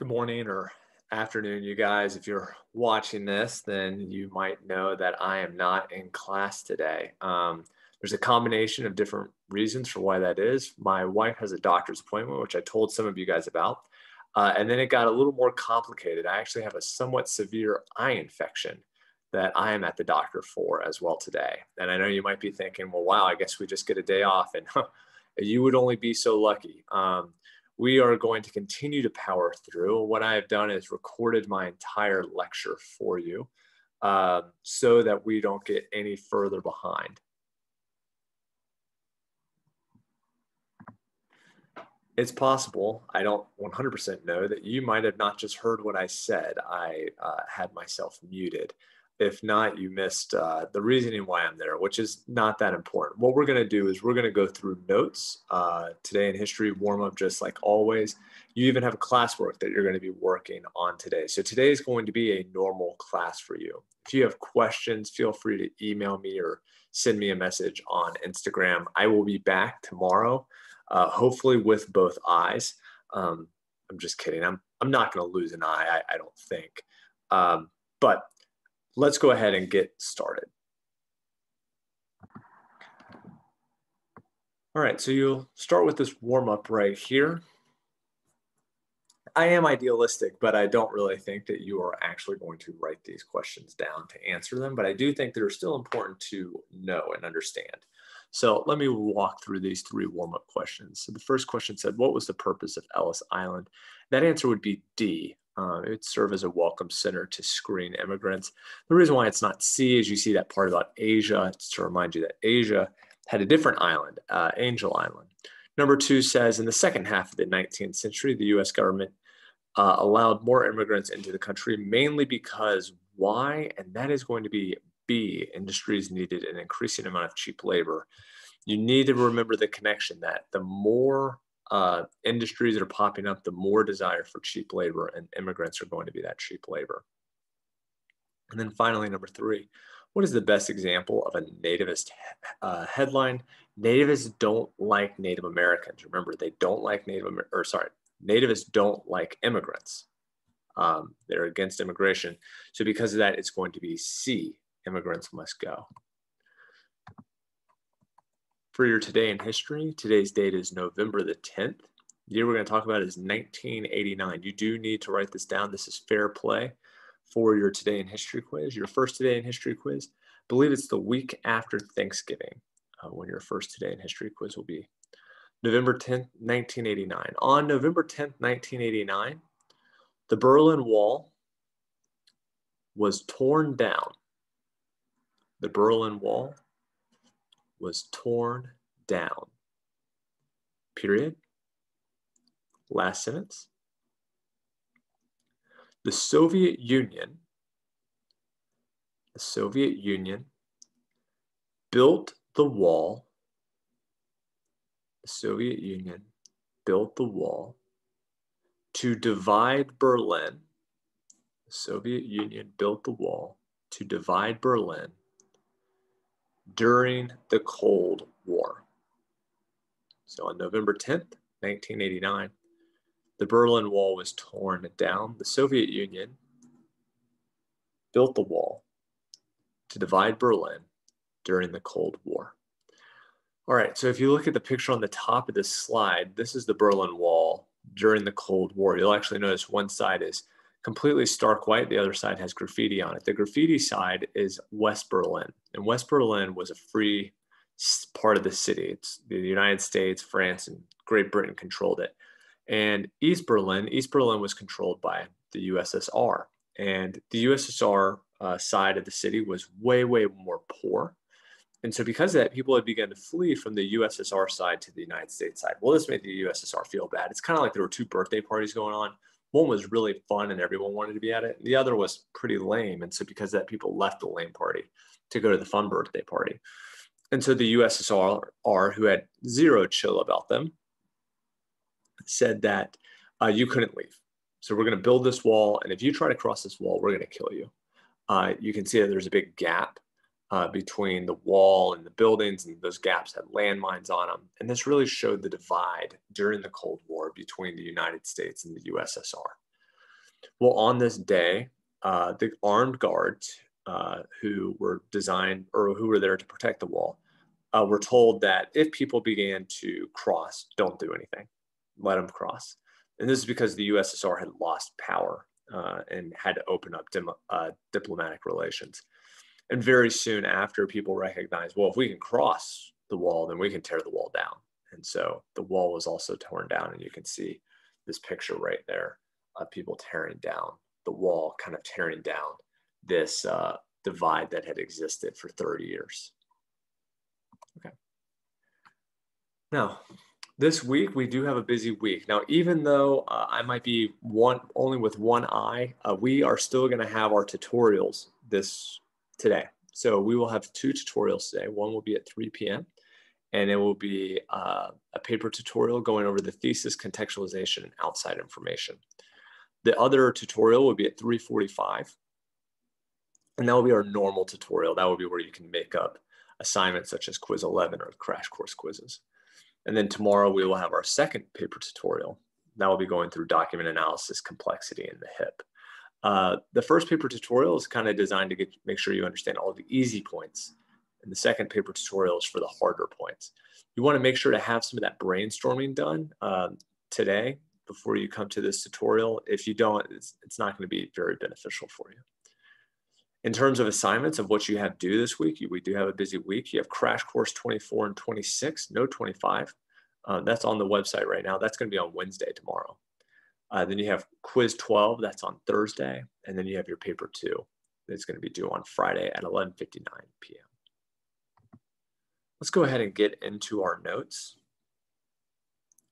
Good morning or afternoon, you guys. If you're watching this, then you might know that I am not in class today. There's a combination of different reasons for why that is. My wife has a doctor's appointment, which I told some of you guys about. And then it got a little more complicated. I actually have a somewhat severe eye infection that I am at the doctor for as well today. And I know you might be thinking, well, wow, I guess we just get a day off. And you would only be so lucky. We are going to continue to power through. What I have done is recorded my entire lecture for you so that we don't get any further behind. It's possible, I don't 100% know, that you might have not just heard what I said. I had myself muted. If not, you missed the reasoning why I'm there, which is not that important. What we're going to do is we're going to go through notes today in history, warm up just like always. You even have classwork that you're going to be working on today. So today is going to be a normal class for you. If you have questions, feel free to email me or send me a message on Instagram. I will be back tomorrow, hopefully with both eyes. I'm just kidding. I'm not going to lose an eye, I don't think. But let's go ahead and get started. All right, so you'll start with this warm up right here. I am idealistic, but I don't really think that you are actually going to write these questions down to answer them, but I do think they're still important to know and understand. So let me walk through these three warm-up questions. So the first question said, what was the purpose of Ellis Island? That answer would be D. It would serve as a welcome center to screen immigrants. The reason why it's not C is you see that part about Asia. It's to remind you that Asia had a different island, Angel Island. Number two says, in the second half of the 19th century, the U.S. government allowed more immigrants into the country, mainly because why? And that is going to be B, industries needed an increasing amount of cheap labor. You need to remember the connection that the more industries that are popping up, the more desire for cheap labor, and immigrants are going to be that cheap labor. And then finally, number three, what is the best example of a nativist headline? Nativists don't like Native Americans. Remember, they don't like nativists don't like immigrants. They're against immigration. So because of that, it's going to be C, immigrants must go. For your today in history, today's date is November the 10th. The year we're going to talk about is 1989. You do need to write this down. This is fair play for your today in history quiz. Your first today in history quiz, I believe it's the week after Thanksgiving when your first today in history quiz will be. November 10th, 1989. On November 10th, 1989, the Berlin Wall was torn down. The Berlin Wall was torn down. Period. Last sentence. The Soviet Union built the wall. The Soviet Union built the wall to divide Berlin. The Soviet Union built the wall to divide Berlin during the Cold War. So on November 10th, 1989, the Berlin Wall was torn down. The Soviet Union built the wall to divide Berlin during the Cold War. All right, so if you look at the picture on the top of this slide, this is the Berlin Wall during the Cold War. You'll actually notice one side is completely stark white. The other side has graffiti on it. The graffiti side is West Berlin. And West Berlin was a free part of the city. It's the United States, France, and Great Britain controlled it. And East Berlin was controlled by the USSR. And the USSR side of the city was way, way more poor. And so because of that, people had begun to flee from the USSR side to the United States side. Well, this made the USSR feel bad. It's kind of like there were two birthday parties going on. One was really fun and everyone wanted to be at it. The other was pretty lame. And so because of that, people left the lame party to go to the fun birthday party. And so the USSR, who had zero chill about them, said that you couldn't leave. So we're going to build this wall. And if you try to cross this wall, we're going to kill you. You can see that there's a big gap between the wall and the buildings, and those gaps had landmines on them. And this really showed the divide during the Cold War between the United States and the USSR. Well, on this day, the armed guards who were designed or who were there to protect the wall were told that if people began to cross, don't do anything, let them cross. And this is because the USSR had lost power and had to open up diplomatic relations. And very soon after, people recognized, well, if we can cross the wall, then we can tear the wall down. And so the wall was also torn down, and you can see this picture right there of people tearing down the wall, kind of tearing down this divide that had existed for 30 years. Okay. Now, this week, we do have a busy week. Now, even though I might be only with one eye, we are still going to have our tutorials today. So we will have 2 tutorials today. One will be at 3 p.m. and it will be a paper tutorial going over the thesis, contextualization, and outside information. The other tutorial will be at 3:45, and that will be our normal tutorial. That will be where you can make up assignments such as quiz 11 or crash course quizzes. And then tomorrow we will have our second paper tutorial. That will be going through document analysis, complexity, and the HIP. The first paper tutorial is kind of designed to make sure you understand all the easy points. And the second paper tutorial is for the harder points. You want to make sure to have some of that brainstorming done today before you come to this tutorial. If you don't, it's not going to be very beneficial for you. In terms of assignments of what you have due this week, we do have a busy week. You have crash course 24 and 26, no 25. That's on the website right now. That's going to be on Wednesday tomorrow. Then you have quiz 12, that's on Thursday. And then you have your paper 2 that's going to be due on Friday at 11:59 p.m. Let's go ahead and get into our notes.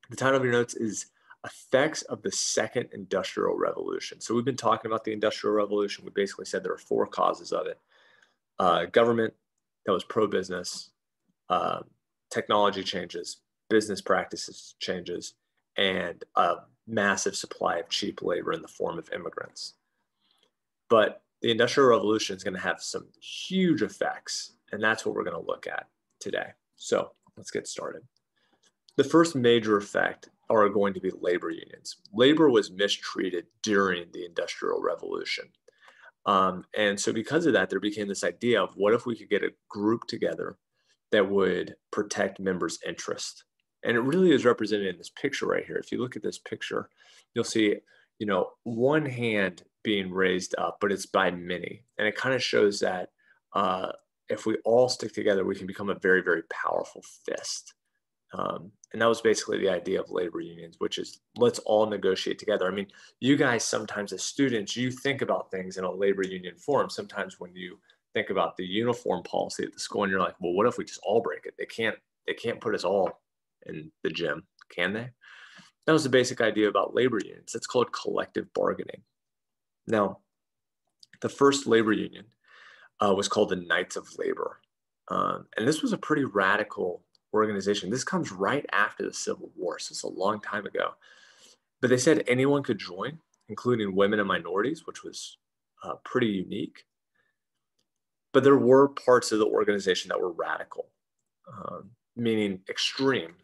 The title of your notes is Effects of the Second Industrial Revolution. So we've been talking about the Industrial Revolution. We basically said there are 4 causes of it. Government that was pro-business, technology changes, business practices changes, and a massive supply of cheap labor in the form of immigrants. But the Industrial Revolution is going to have some huge effects, and that's what we're going to look at today. So let's get started. The first major effect are going to be labor unions. Labor was mistreated during the Industrial Revolution. And so because of that, there became this idea of what if we could get a group together that would protect members' interests. And it really is represented in this picture right here. If you look at this picture, you'll see, one hand being raised up, but it's by many. And it kind of shows that if we all stick together, we can become a very, very powerful fist. And that was basically the idea of labor unions, which is let's all negotiate together. I mean, you guys sometimes as students, you think about things in a labor union form. Sometimes when you think about the uniform policy at the school and you're like, well, what if we just all break it? They can't put us all in the gym, can they? That was the basic idea about labor unions. It's called collective bargaining. Now, the first labor union was called the Knights of Labor. And this was a pretty radical organization. This comes right after the Civil War, so it's a long time ago. But they said anyone could join, including women and minorities, which was pretty unique. But there were parts of the organization that were radical, meaning extreme.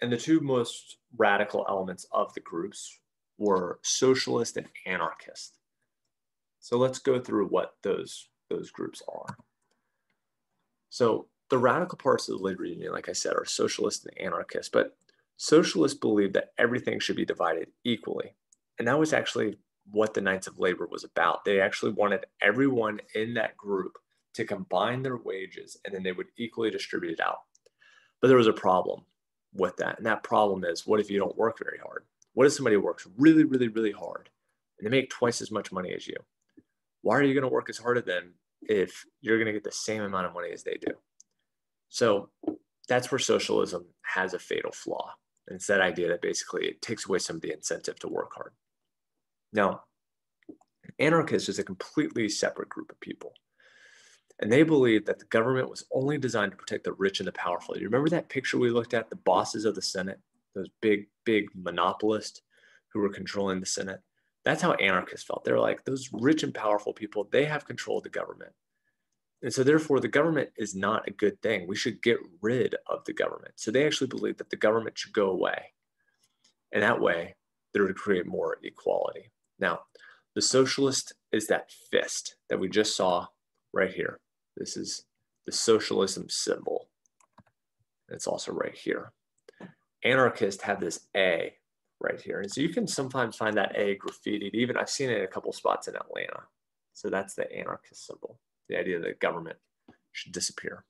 And the 2 most radical elements of the groups were socialist and anarchist. So let's go through what those groups are. So the radical parts of the labor union, like I said, are socialist and anarchist, but socialists believed that everything should be divided equally. And that was actually what the Knights of Labor was about. They actually wanted everyone in that group to combine their wages and then they would equally distribute it out. But there was a problem with that. And that problem is, what if you don't work very hard? What if somebody works really, really, really hard and they make twice as much money as you? Why are you going to work as hard as them if you're going to get the same amount of money as they do? So that's where socialism has a fatal flaw. And it's that idea that basically it takes away some of the incentive to work hard. Now, anarchists is a completely separate group of people. And they believe that the government was only designed to protect the rich and the powerful. You remember that picture we looked at, the bosses of the Senate, those big, big monopolists who were controlling the Senate? That's how anarchists felt. They're like, those rich and powerful people, they have control of the government. And so therefore, the government is not a good thing. We should get rid of the government. So they actually believe that the government should go away. And that way, they would create more equality. Now, the socialist is that fist that we just saw right here. This is the socialism symbol. It's also right here. Anarchists have this A right here. And so you can sometimes find that A graffitied. Even I've seen it in a couple spots in Atlanta. So that's the anarchist symbol, the idea that government should disappear.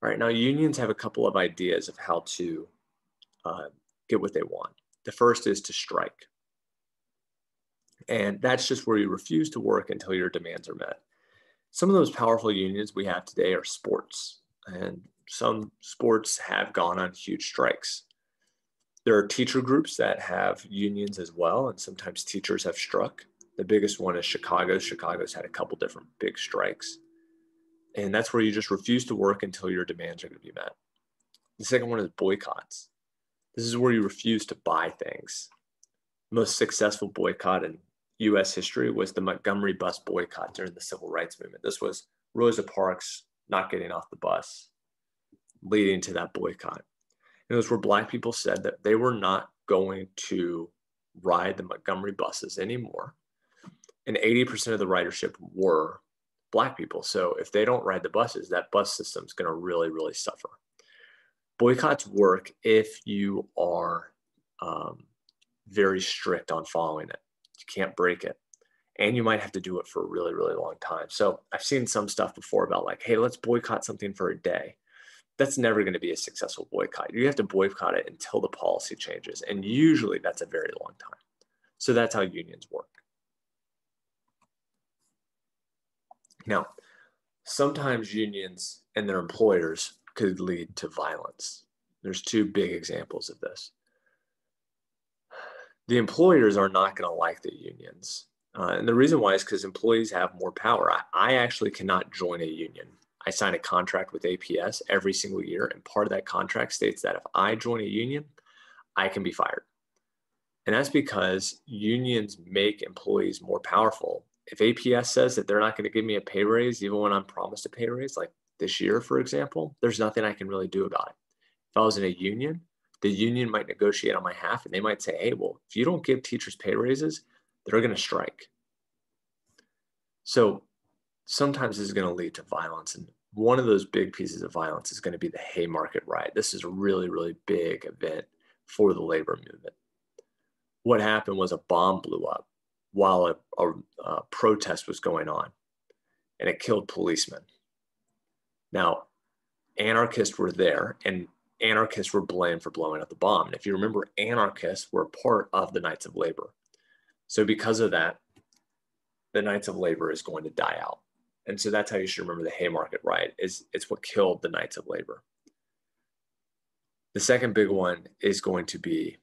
All right, now unions have a couple of ideas of how to get what they want. The first is to strike. And that's just where you refuse to work until your demands are met. Some of those powerful unions we have today are sports, and some sports have gone on huge strikes. There are teacher groups that have unions as well, and sometimes teachers have struck. The biggest one is Chicago. Chicago's had a couple different big strikes. And that's where you just refuse to work until your demands are going to be met. The second one is boycotts. This is where you refuse to buy things. The most successful boycott in U.S. history was the Montgomery bus boycott during the Civil Rights Movement. This was Rosa Parks not getting off the bus, leading to that boycott. And it was where Black people said that they were not going to ride the Montgomery buses anymore. And 80% of the ridership were Black people. So if they don't ride the buses, that bus system is going to really, really suffer. Boycotts work if you are very strict on following it. You can't break it. And you might have to do it for a really, really long time. So I've seen some stuff before about like, hey, let's boycott something for a day. That's never going to be a successful boycott. You have to boycott it until the policy changes. And usually that's a very long time. So that's how unions work. Now, sometimes unions and their employers could lead to violence. There's two big examples of this. The employers are not going to like the unions. And the reason why is because employees have more power. I actually cannot join a union. I sign a contract with APS every single year, and part of that contract states that if I join a union, I can be fired. And that's because unions make employees more powerful. If APS says that they're not going to give me a pay raise, even when I'm promised a pay raise, like this year, for example, there's nothing I can really do about it. If I was in a union, the union might negotiate on my behalf, and they might say, hey, well, if you don't give teachers pay raises, they're going to strike. So sometimes this is going to lead to violence. And one of those big pieces of violence is going to be the Haymarket riot. This is a really, really big event for the labor movement. What happened was a bomb blew up while a protest was going on, and it killed policemen. Now, anarchists were there, and anarchists were blamed for blowing up the bomb. And if you remember, anarchists were part of the Knights of Labor. So because of that, the Knights of Labor is going to die out. And so that's how you should remember the Haymarket riot. It's what killed the Knights of Labor. The second big one is going to be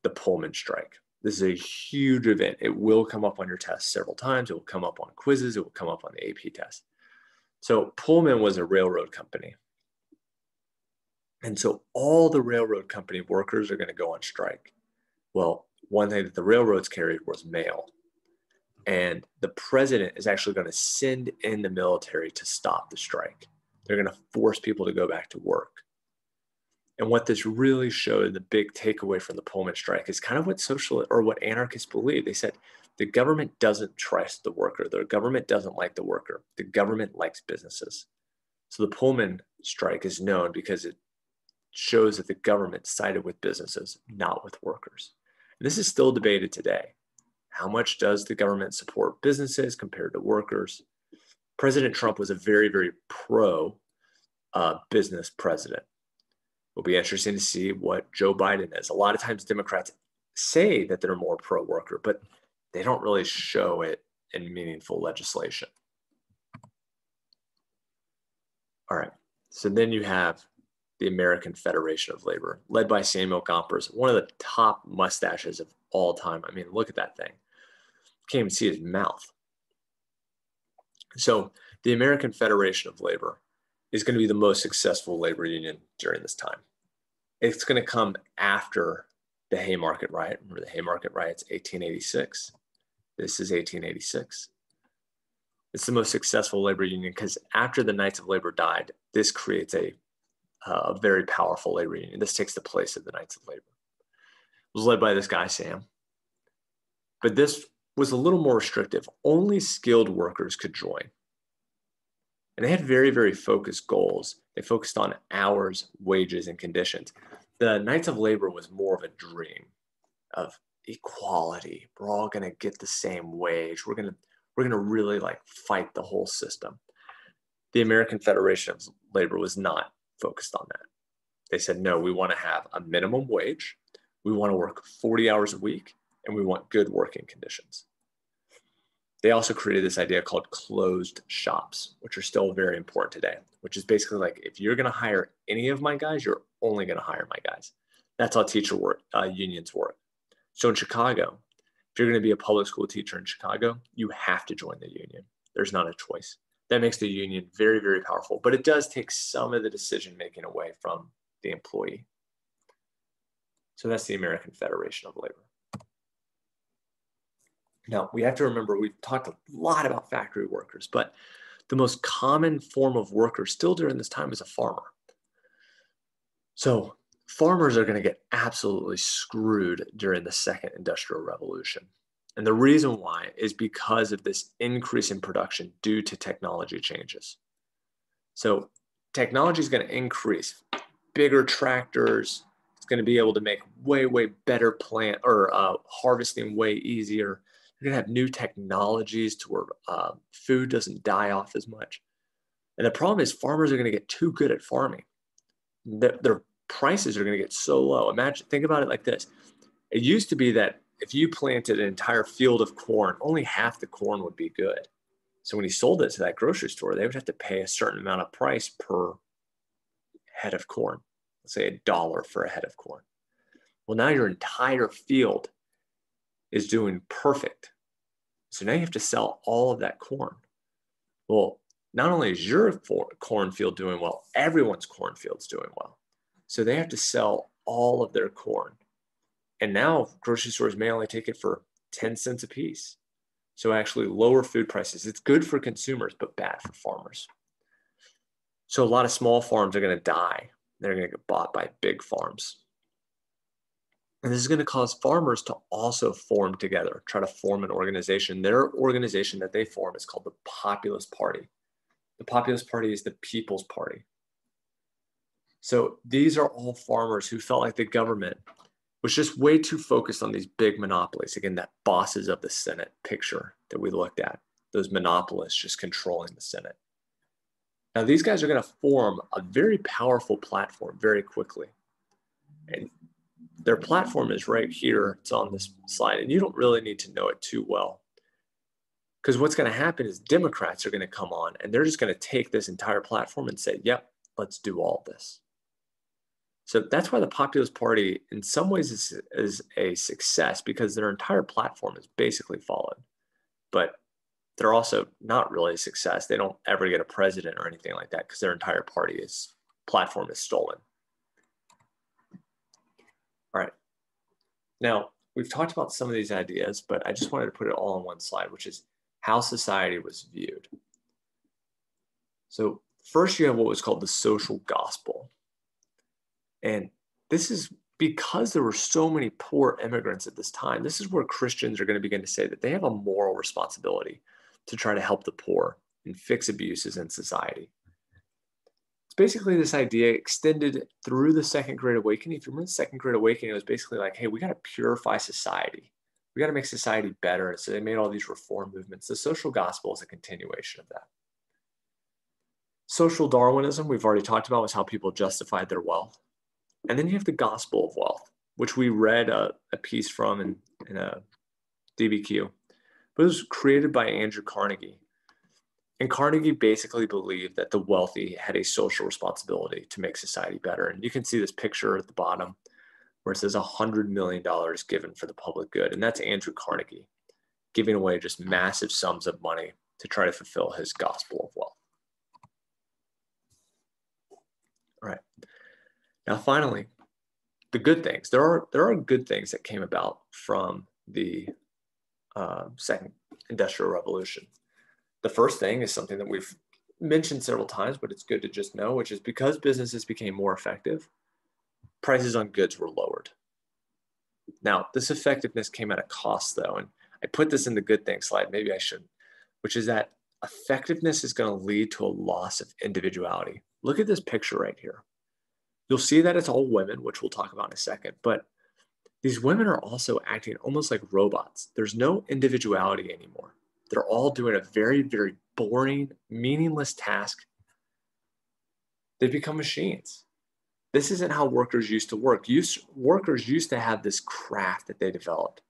the Pullman strike. This is a huge event. It will come up on your test several times. It will come up on quizzes. It will come up on the AP test. So Pullman was a railroad company. And so all the railroad company workers are going to go on strike. Well, one thing that the railroads carried was mail. And the president is actually going to send in the military to stop the strike. They're going to force people to go back to work. And what this really showed, the big takeaway from the Pullman strike, is kind of what anarchists believe. They said the government doesn't trust the worker. The government doesn't like the worker. The government likes businesses. So the Pullman strike is known because it shows that the government sided with businesses, not with workers. And this is still debated today. How much does the government support businesses compared to workers? President Trump was a very, very pro-business president. It'll be interesting to see what Joe Biden is. A lot of times Democrats say that they're more pro-worker, but they don't really show it in meaningful legislation. All right, so then you have the American Federation of Labor, led by Samuel Gompers, one of the top mustaches of all time. I mean, look at that thing. Can't even see his mouth. So the American Federation of Labor is going to be the most successful labor union during this time. It's going to come after the Haymarket riot. Remember, the Haymarket riot's 1886. This is 1886. It's the most successful labor union because after the Knights of Labor died, this creates a very powerful labor union. This takes the place of the Knights of Labor. It was led by this guy, Sam. But this was a little more restrictive. Only skilled workers could join. And they had very, very focused goals. They focused on hours, wages, and conditions. The Knights of Labor was more of a dream of equality. We're all going to get the same wage. We're going to really like fight the whole system. The American Federation of Labor was not focused on that. They said, no, we want to have a minimum wage. We want to work 40 hours a week, and we want good working conditions. They also created this idea called closed shops, which are still very important today, which is basically like, if you're going to hire any of my guys, you're only going to hire my guys. That's how teacher unions work. So in Chicago, if you're going to be a public school teacher in Chicago, you have to join the union. There's not a choice. That makes the union very, very powerful, but it does take some of the decision-making away from the employee. So that's the American Federation of Labor. Now, we have to remember, we've talked a lot about factory workers, but the most common form of worker still during this time is a farmer. So farmers are going to get absolutely screwed during the second industrial revolution. And the reason why is because of this increase in production due to technology changes. So technology is going to increase. Bigger tractors, it's going to be able to make way, way better plant or harvesting way easier. You're going to have new technologies to where food doesn't die off as much. And the problem is farmers are going to get too good at farming. Their prices are going to get so low. Think about it like this. It used to be that if you planted an entire field of corn, only half the corn would be good. So when you sold it to that grocery store, they would have to pay a certain amount of price per head of corn. Let's say $1 for a head of corn. Well, now your entire field is doing perfect. So now you have to sell all of that corn. Well, not only is your cornfield doing well, everyone's cornfield's doing well. So they have to sell all of their corn. And now grocery stores may only take it for 10 cents a piece. So actually lower food prices. It's good for consumers, but bad for farmers. So a lot of small farms are going to die. They're going to get bought by big farms. And this is going to cause farmers to also form together, try to form an organization. Their organization that they form is called the Populist Party. The Populist Party is the People's Party. So these are all farmers who felt like the government was just way too focused on these big monopolies. Again, that bosses of the Senate picture that we looked at, those monopolists just controlling the Senate. Now, these guys are going to form a very powerful platform very quickly. And their platform is right here. It's on this slide. And you don't really need to know it too well. Because what's going to happen is Democrats are going to come on and they're just going to take this entire platform and say, yep, let's do all this. So that's why the Populist Party in some ways is a success, because their entire platform is basically followed. But they're also not really a success. They don't ever get a president or anything like that because their entire platform is stolen. All right. Now, we've talked about some of these ideas, but I just wanted to put it all on one slide, which is how society was viewed. So first you have what was called the social gospel. And this is because there were so many poor immigrants at this time. This is where Christians are going to begin to say that they have a moral responsibility to try to help the poor and fix abuses in society. It's basically this idea extended through the Second Great Awakening. If you remember the Second Great Awakening, it was basically like, hey, we got to purify society. We got to make society better. So they made all these reform movements. The social gospel is a continuation of that. Social Darwinism, we've already talked about, was how people justified their wealth. And then you have the gospel of wealth, which we read a piece from in a DBQ. But it was created by Andrew Carnegie. And Carnegie basically believed that the wealthy had a social responsibility to make society better. And you can see this picture at the bottom where it says $100 million given for the public good. And that's Andrew Carnegie giving away just massive sums of money to try to fulfill his gospel of wealth. All right. Now, finally, the good things. There are good things that came about from the Second Industrial Revolution. The first thing is something that we've mentioned several times, but it's good to just know, which is because businesses became more effective, prices on goods were lowered. Now, this effectiveness came at a cost, though, and I put this in the good thing slide, maybe I shouldn't, which is that effectiveness is going to lead to a loss of individuality. Look at this picture right here. You'll see that it's all women, which we'll talk about in a second, but these women are also acting almost like robots. There's no individuality anymore. They're all doing a very, very boring, meaningless task. They've become machines. This isn't how workers used to work. Workers used to have this craft that they developed.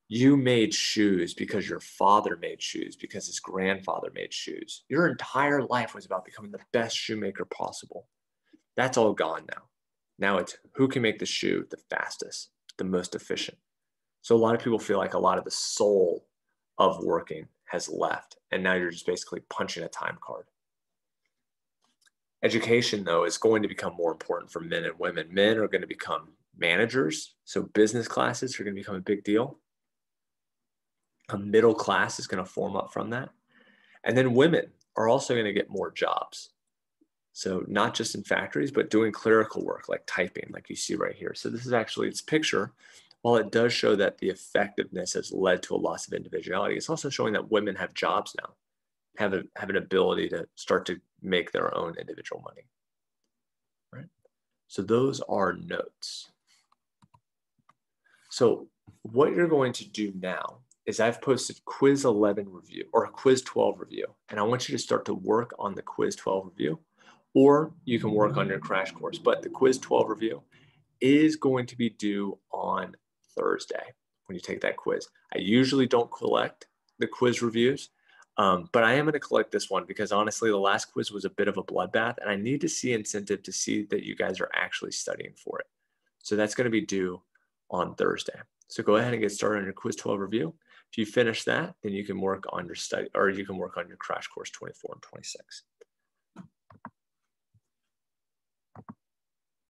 You made shoes because your father made shoes, because his grandfather made shoes. Your entire life was about becoming the best shoemaker possible. That's all gone now. Now it's who can make the shoe the fastest, the most efficient. So a lot of people feel like a lot of the soul of working has left, and now you're just basically punching a time card. Education, though, is going to become more important for men and women. Men are going to become managers, so business classes are going to become a big deal. A middle class is going to form up from that. And then women are also going to get more jobs. So not just in factories, but doing clerical work like typing, like you see right here. So this is actually its picture. While it does show that the effectiveness has led to a loss of individuality, it's also showing that women have jobs now, have an ability to start to make their own individual money, right? So those are notes. So what you're going to do now is I've posted quiz 11 review or a quiz 12 review, and I want you to start to work on the quiz 12 review, or you can work on your crash course. But the quiz 12 review is going to be due on Thursday when you take that quiz. I usually don't collect the quiz reviews, but I am going to collect this one because honestly, the last quiz was a bit of a bloodbath, and I need to see incentive to see that you guys are actually studying for it. So that's going to be due on Thursday. So go ahead and get started on your quiz 12 review. If you finish that, then you can work on your study, or you can work on your crash course 24 and 26.